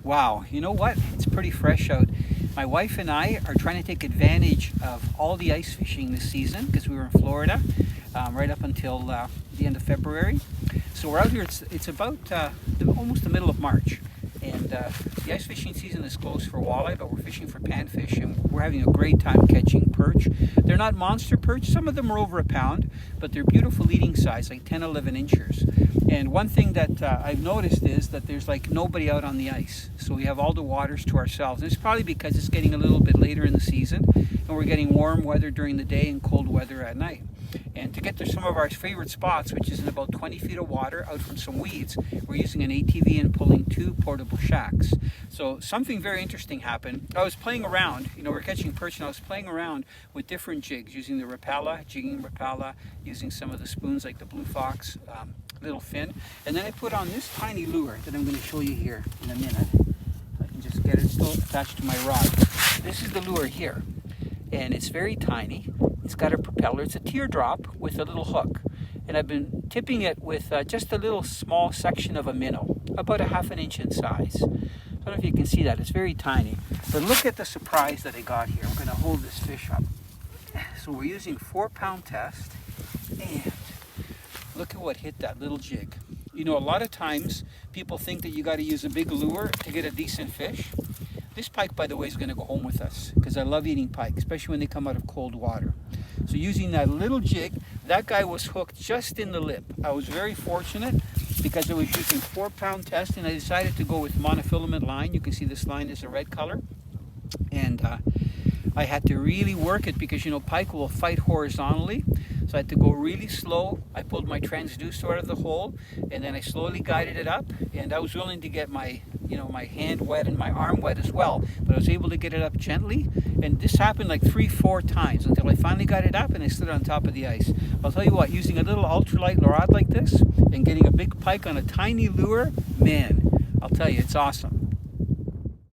Wow, you know what? It's pretty fresh out. My wife and I are trying to take advantage of all the ice fishing this season because we were in Florida right up until the end of February. So we're out here, it's about almost the middle of March. And the ice fishing season is closed for walleye, but we're fishing for panfish, and we're having a great time catching perch. They're not monster perch. Some of them are over a pound, but they're beautiful eating size, like 10, 11 inches. And one thing that I've noticed is that there's like nobody out on the ice. So we have all the waters to ourselves. And it's probably because it's getting a little bit later in the season, and we're getting warm weather during the day and cold weather at night. And to get to some of our favorite spots, which is in about 20 feet of water out from some weeds, we're using an ATV and pulling 2 portable shacks. So something very interesting happened. I was playing around, we're catching perch, and I was playing around with different jigs, using the Rapala, jigging Rapala, using some of the spoons like the Blue Fox little fin. And then I put on this tiny lure that I'm going to show you here in a minute. I can just get it still attached to my rod. This is the lure here, and it's very tiny. It's got a propeller. It's a teardrop with a little hook. And I've been tipping it with just a little small section of a minnow, about a ½ an inch in size. I don't know if you can see that. It's very tiny. But look at the surprise that I got here. I'm going to hold this fish up. So we're using 4-pound test. And look at what hit that little jig. A lot of times people think that you got to use a big lure to get a decent fish. This pike, by the way, is going to go home with us because I love eating pike, especially when they come out of cold water. So using that little jig, that guy was hooked just in the lip. I was very fortunate because I was using 4-pound test, and I decided to go with monofilament line. You can see this line is a red color. And I had to really work it because, pike will fight horizontally. So I had to go really slow. I pulled my transducer out of the hole, and then I slowly guided it up. And I was willing to get my my hand wet and my arm wet as well, but I was able to get it up gently. And this happened like 3-4 times until I finally got it up and I stood on top of the ice. I'll tell you what, using a little ultralight rod like this and getting a big pike on a tiny lure, man, I'll tell you, it's awesome.